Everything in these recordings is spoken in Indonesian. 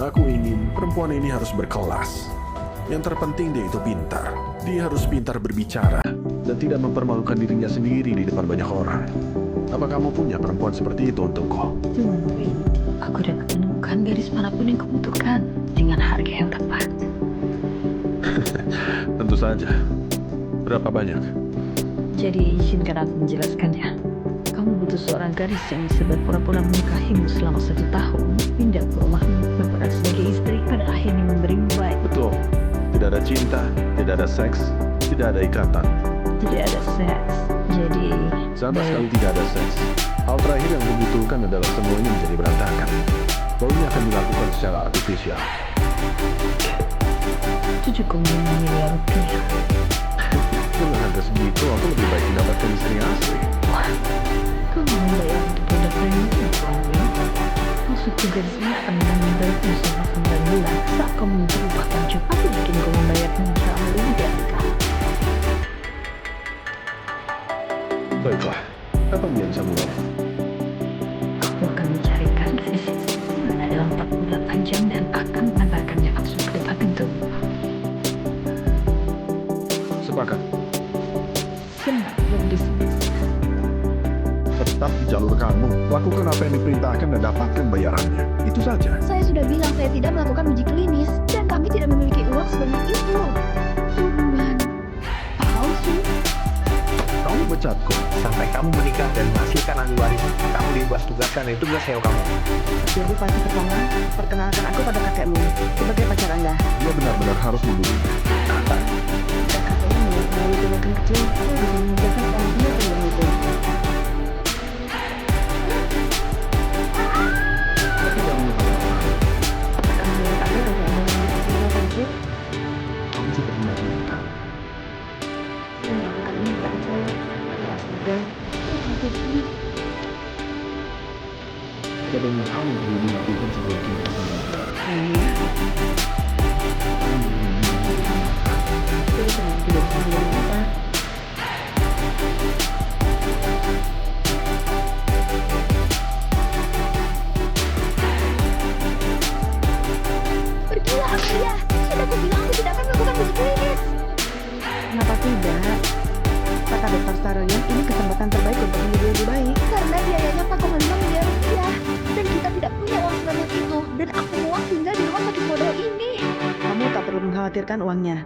Aku ingin perempuan ini harus berkelas. Yang terpenting dia itu pintar. Dia harus pintar berbicara dan tidak mempermalukan dirinya sendiri di depan banyak orang. Apa kamu punya perempuan seperti itu untukku? Aku dapat menemukan gadis manapun yang kubutuhkan dengan harga yang tepat. Tentu saja. Berapa banyak? Jadi izinkan aku menjelaskannya. Kamu butuh seorang gadis yang bisa berpura-pura menikahimu selama 1 tahun, pindah ke rumahmu, berperan sebagai istri, pada akhirnya memberimu baik. Betul. Tidak ada cinta, tidak ada seks, tidak ada ikatan. Tidak ada seks. Jadi Sama sekali tidak ada seks. Hal terakhir yang dibutuhkan adalah semuanya menjadi berantakan. Ini akan dilakukan secara artifisial. 7,5 miliar rupiah. Dengan harga segitu, aku lebih baik mendapatkan istri asli. Wah, kamu membayar untuk produk premium, Bang. Maksudku gadisnya akan membayar usaha 9 bulan saat kamu berubah baju. Aku yakin kau membayarnya jauh lebih dari kamu. Baiklah, apa yang bisa mulai? Aku akan mencarikan sisi mana dalam 48 jam dan akan mengantarkannya langsung ke depan pintu. Sepakat. Senang berdiskusi. Tetap di jalur kamu. Lakukan apa yang diperintahkan dan dapatkan bayarannya. Itu saja. Saya sudah bilang saya tidak melakukan uji klinis dan kami tidak memiliki uang sebanyak itu. Tuhan, palsu. Kamu pecatku. Sampai kamu menikah dan menghasilkan ahli waris, kamu dibebas tugaskan dari tugas sewa kamu. Jadi fase pertama, perkenalkan aku pada kakekmu sebagai pacar Anda. Dia benar-benar harus membunuh. Dan kakekmu melalui tindakan kecil bisa memudahkan anaknya tentang itu. Tapi jangan lupa. Akan melihat Anda kakek Anda yang bisa konflik Kamu juga mengerti. dan melakukan ini pada saya. Semoga Tidak banyak hal yang perlu dilakukan sebelum kita sampai. jadi senang tidak bisa bilang apa. Pergilah Amelia. Sudah aku bilang aku tidak akan melakukan uji klinis. Kenapa tidak? Kata Dr. Saroyan, ini kesempatan terbaik untuk menjadi lebih baik. Karena biayanya 4,5 miliar rupiah. Dan kita tidak punya uang sebanyak itu. Dan aku muak tinggal di rumah sakit bodoh ini. Kamu tak perlu mengkhawatirkan uangnya.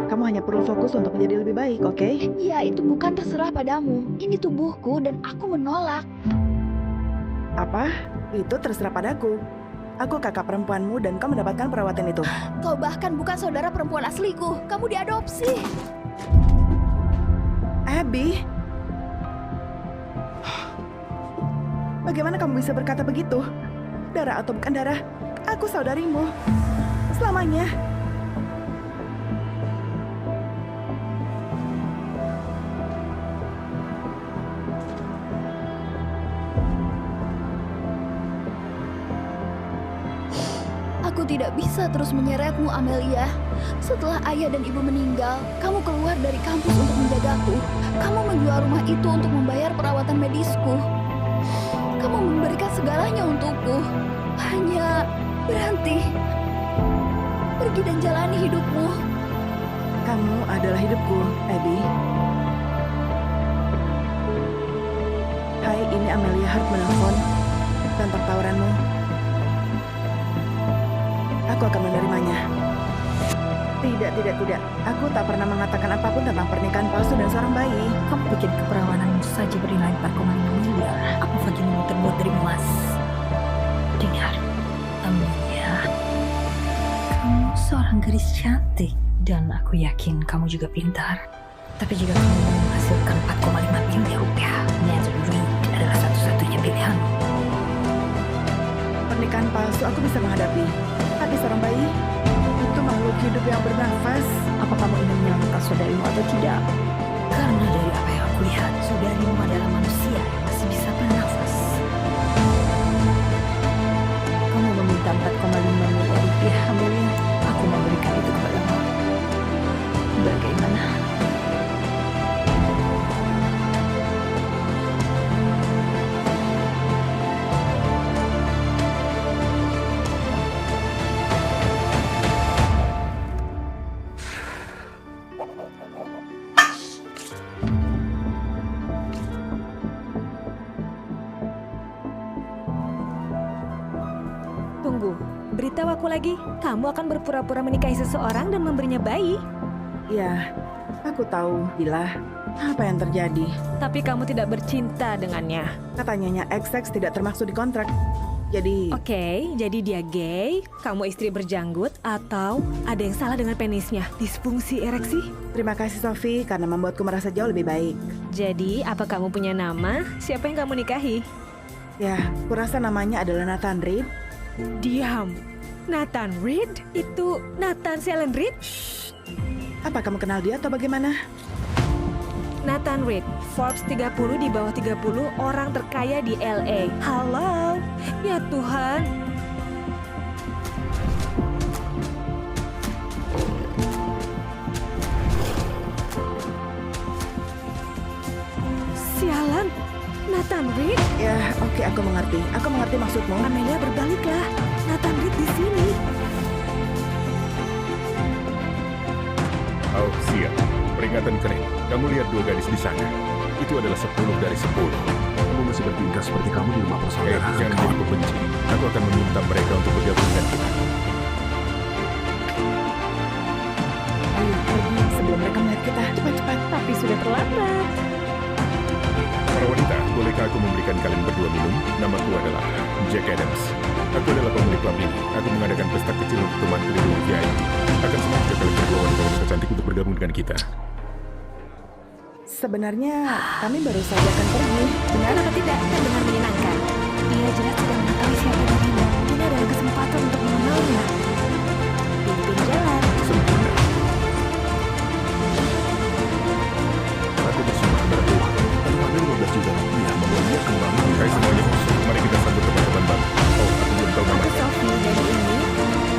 Kamu hanya perlu fokus untuk menjadi lebih baik, oke? Ya, itu bukan terserah padamu. Ini tubuhku dan aku menolak. Apa? Itu terserah padaku. Aku kakak perempuanmu dan kau mendapatkan perawatan itu. Kau bahkan bukan saudara perempuan asliku. Kamu diadopsi. Abby? Bagaimana kamu bisa berkata begitu? Darah atau bukan darah, aku saudarimu. Selamanya. Aku tidak bisa terus menyeretmu, Amelia. Setelah ayah dan ibu meninggal, kamu keluar dari kampus untuk menjagaku. Kamu menjual rumah itu untuk membayar perawatan medisku. Kamu memberikan segalanya untukku. Hanya berhenti. Pergi dan jalani hidupmu. Kamu adalah hidupku, Abby. Hai, ini Amelia Hart menelpon tentang tawaranmu. Aku akan menerimanya. Tidak. Aku tak pernah mengatakan apapun tentang pernikahan palsu dan seorang bayi. Kamu pikir keperawananmu saja bernilai 4,5 miliar? Apa vaginmu terbuat dari emas? Dengar, Amelia. Kamu seorang gadis cantik. Dan aku yakin kamu juga pintar. Tapi jika kamu menghasilkan 4,5 miliar rupiah, Nancy Reed adalah satu-satunya pilihan. Pernikahan palsu aku bisa menghadapi. Tapi seorang bayi, itu makhluk hidup yang bernafas. Apa kamu ingin menyelamatkan saudarimu atau tidak? Karena dari apa yang aku lihat, saudarimu adalah manusia yang masih bisa bernafas. Kamu meminta 4,5 miliar rupiah, Amelia. Aku memberikan itu kepadamu. Bagaimana? Tunggu, beritahu aku lagi. Kamu akan berpura-pura menikahi seseorang dan memberinya bayi. Ya, aku tahu, Bila. Apa yang terjadi? Tapi kamu tidak bercinta dengannya. Katanya XX tidak termaksud di kontrak. Jadi, Oke, jadi dia gay, kamu istri berjanggut, atau ada yang salah dengan penisnya? Disfungsi ereksi? terima kasih Sophie karena membuatku merasa jauh lebih baik. Jadi, apa kamu punya nama? Siapa yang kamu nikahi? Ya, kurasa namanya adalah Nathan Reed. Diam. Nathan Reed? Itu Nathan Selen Reed? Apa kamu kenal dia atau bagaimana? Nathan Reed, Forbes 30 di bawah 30 orang terkaya di LA. Halo? Ya Tuhan. Sialan. Nathan Reed? Ya, oke, aku mengerti. Aku mengerti maksudmu. Amelia, berbaliklah. Nathan Reed di sini. Oh, siap. Peringatan keren. Kamu lihat 2 gadis di sana. Itu adalah 10 dari 10. Kamu masih bertingkah seperti kamu di rumah persaudaraan. Jangan jadi pembenci. Aku akan meminta mereka untuk bergabung dengan kita. Ayo, pergi sebelum mereka melihat kita. Cepat-cepat. Tapi sudah terlambat. Para wanita, bolehkah aku memberikan kalian berdua minum? Namaku adalah Jack Adams. Aku adalah pemilik klub ini. Aku mengadakan pesta kecil untuk teman pelindung VIP. Akan senang jika kalian berdua wanita cantik untuk bergabung dengan kita. Sebenarnya, kami baru saja akan pergi. Benar? Kenapa tidak? Terdengar menyenangkan. Dia jelas sudah mengetahui siapa dirimu. Ini adalah kesempatan untuk mengenalnya. Pimpin jalan. Sempurna. Aku bersumpah kepada Tuhan. Taruhannya 15 juta rupiah bahwa dia akan bangun. Hai semuanya, mari kita sambut teman-teman baru. Oh, aku belum tahu Aku namanya. Sophie dan ini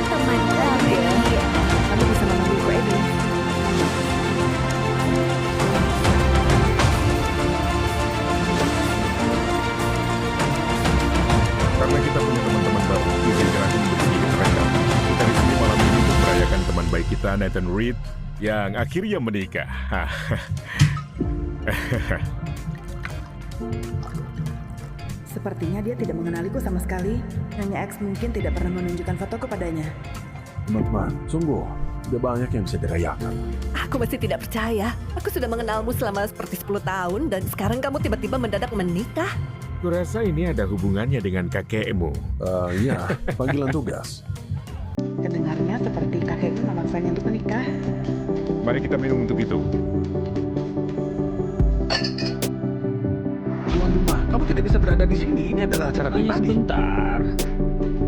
teman kami. Kami bisa memanggilku Eddie. Karena kita punya teman-teman baru, izinkan aku memberi sedikit random. Kita di sini malam ini untuk merayakan teman baik kita, Nathan Reed, yang akhirnya menikah. Sepertinya dia tidak mengenaliku sama sekali. Nyonya X mungkin tidak pernah menunjukkan fotoku padanya. Teman-teman, sungguh, tidak banyak yang bisa dirayakan. Aku masih tidak percaya. Aku sudah mengenalmu selama seperti 10 tahun dan sekarang kamu tiba-tiba mendadak menikah. Kurasa ini ada hubungannya dengan kakekmu. Iya, panggilan tugas. Kedengarnya seperti kakekku memaksanya untuk menikah. Mari kita minum untuk itu. Tuan rumah, kamu tidak bisa berada di sini. Ini adalah acara Hanya pribadi. sebentar.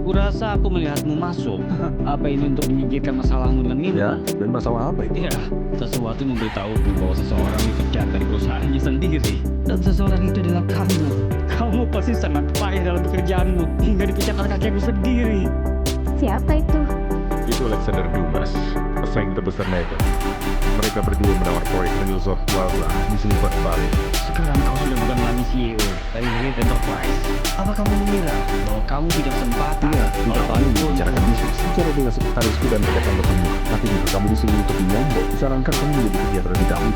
Kurasa aku melihatmu masuk. Apa ini untuk menyingkirkan masalahmu dengan Nina? Ya, dan masalah apa itu? Ya, sesuatu memberitahuku bahwa seseorang dipecat dari perusahaannya sendiri. Dan seseorang itu adalah kamu. Kamu pasti sangat payah dalam pekerjaanmu hingga dipecat oleh kakekmu sendiri. Siapa itu? Itu Alexander Dumas, pesaing terbesar Nathan. Mereka berdua menawar proyek Renaissance Plaza di Silicon Valley. Sekarang kau sudah bukan lagi CEO dari Reed Enterprise. Apa kamu mengira bahwa kamu punya kesempatan? Iya, tidak perlu membicarakan bisnis. Bicara dengan sekretarisku dan rekan bertemu. Tapi jika kamu di sini untuk menyombong, disarankan kamu menjadi kerja terlebih dahulu.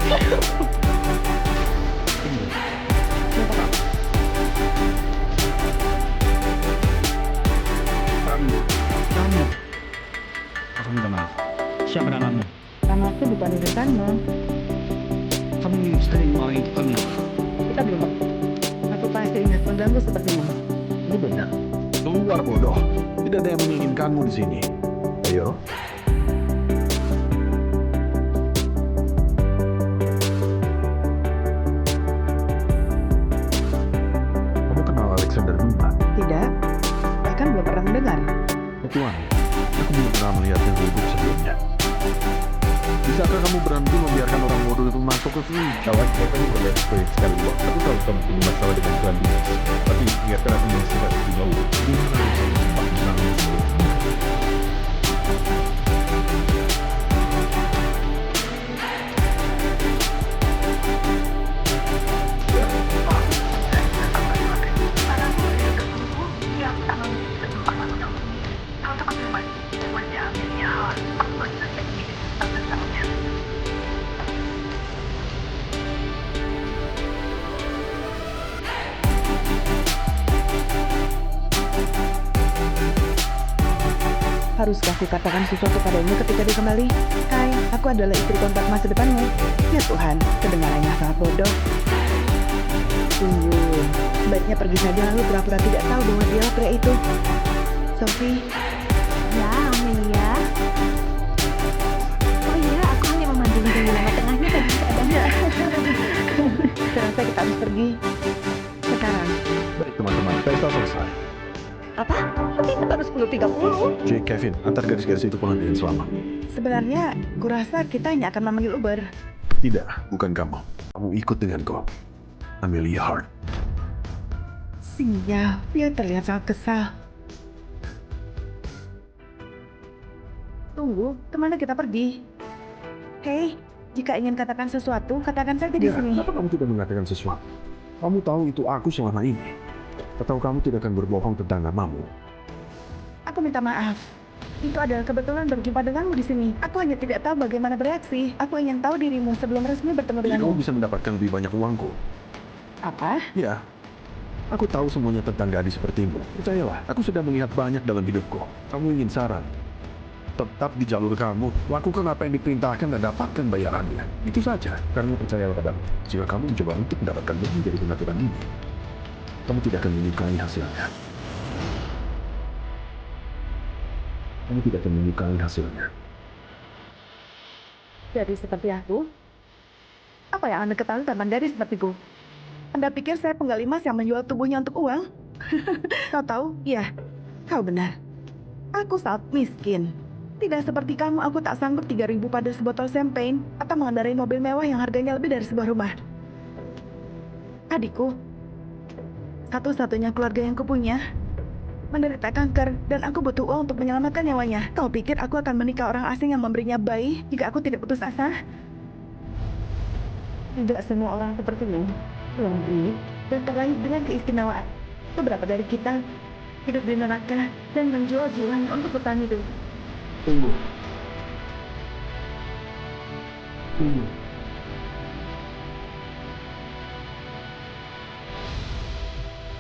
Kamu. Aku minta maaf. Siapa namamu? Nama aku bukan urusanmu. Kamu sering orang itu kenal. Kita belum. Aku pasti ingat mengganggu sepertimu. Ini benar. Keluar bodoh. Tidak ada yang menginginkanmu di sini. Ayo. Kamu kenal Alexander Dumas? Tidak. Bahkan belum pernah mendengar. Tuan, aku belum pernah melihatnya hidup sebelumnya. Bisakah kamu berhenti membiarkan orang bodoh itu masuk ke sini? Kawan saya kan boleh proyek sekali loh. Aku tahu kamu punya masalah dengan Tuan Dumas. Tapi biarkan aku mencoba lebih jauh. Gimana bisa sempat menangis? Haruskah aku katakan sesuatu padanya ketika dia kembali? Hai, aku adalah istri kontak masa depanmu. Ya Tuhan, kedengarannya sangat bodoh. Tunggu, sebaiknya pergi saja lalu pura-pura tidak tahu bahwa dia pria itu. Sophie, Ya, Amelia. Oh iya, aku hanya memandu di lama tengahnya dan keadaannya. saya rasa kita harus pergi. Sekarang. Baik teman-teman, pesta selesai. Apa? Tapi itu baru 10.30. Jake, Kevin, antar gadis-gadis itu pulang dengan selamat. Sebenarnya, kurasa kita hanya akan memanggil Uber. Tidak, bukan kamu. Kamu ikut denganku. Amelia Hart. Sial, dia terlihat sangat kesal. Tunggu, kemana kita pergi? Hei, jika ingin katakan sesuatu, katakan saja di sini. Kenapa kamu tidak mengatakan sesuatu? Kamu tahu itu aku selama ini. Atau kamu tidak akan berbohong tentang namamu? Aku minta maaf. Itu adalah kebetulan berjumpa denganmu di sini. Aku hanya tidak tahu bagaimana bereaksi. Aku ingin tahu dirimu sebelum resmi bertemu Jadi denganmu. kamu bisa mendapatkan lebih banyak uangku. Apa? Ya, aku tahu semuanya tentang gadis sepertimu. Percayalah, aku sudah melihat banyak dalam hidupku. Kamu ingin saran? Tetap di jalur kamu. Lakukan apa yang diperintahkan dan dapatkan bayarannya. Itu saja. Karena percayalah padamu. Jika kamu mencoba untuk mendapatkan lebih dari pengaturan ini, kamu tidak akan menyukai hasilnya. Kamu tidak akan menyukai hasilnya. Jadi seperti aku? Apa yang Anda ketahui tentang gadis sepertiku? Anda pikir saya penggal emas yang menjual tubuhnya untuk uang? Kau tahu? Ya, kau benar. Aku sangat miskin. Tidak seperti kamu, aku tak sanggup 3.000 pada sebotol champagne atau mengendarai mobil mewah yang harganya lebih dari sebuah rumah. Adikku, satu-satunya keluarga yang kupunya, menderita kanker dan aku butuh uang untuk menyelamatkan nyawanya. Kau pikir aku akan menikah orang asing yang memberinya bayi jika aku tidak putus asa? Tidak semua orang sepertimu. Lonely dan terlahir dengan keistimewaan. Beberapa dari kita hidup di neraka dan menjual jiwanya untuk bertahan hidup. Tunggu. Tunggu.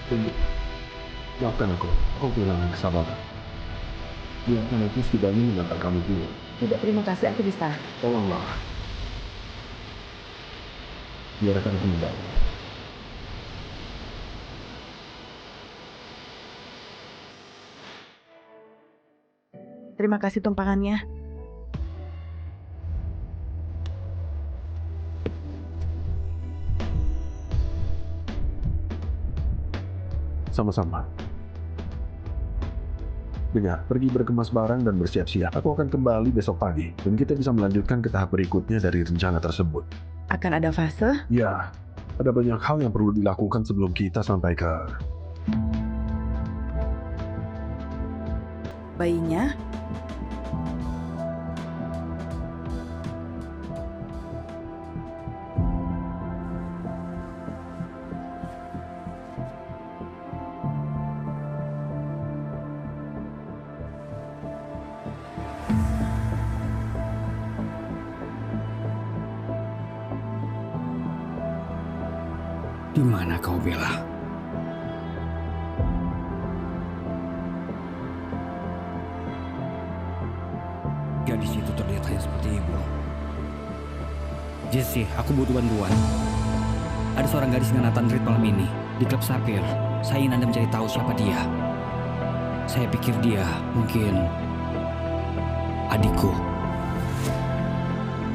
Tunggu. Maafkan aku. Aku kehilangan kesabaran. Biarkan aku setidaknya mengantar kamu dulu. Tidak, terima kasih, aku bisa. Tolonglah. Biarkan aku membawa. Terima kasih tumpangannya. Sama-sama. Dengar, pergi berkemas barang dan bersiap-siap. Aku akan kembali besok pagi, dan kita bisa melanjutkan ke tahap berikutnya dari rencana tersebut. Akan ada fase? Ya, ada banyak hal yang perlu dilakukan sebelum kita sampai ke... Bayinya? Di mana kau, Bella? Gadis itu terlihat hanya seperti ibu. Jesse, aku butuh bantuan. Ada seorang gadis dengan Nathan Reed malam ini di klub Sapphire. Saya ingin Anda mencari tahu siapa dia. Saya pikir dia mungkin adikku.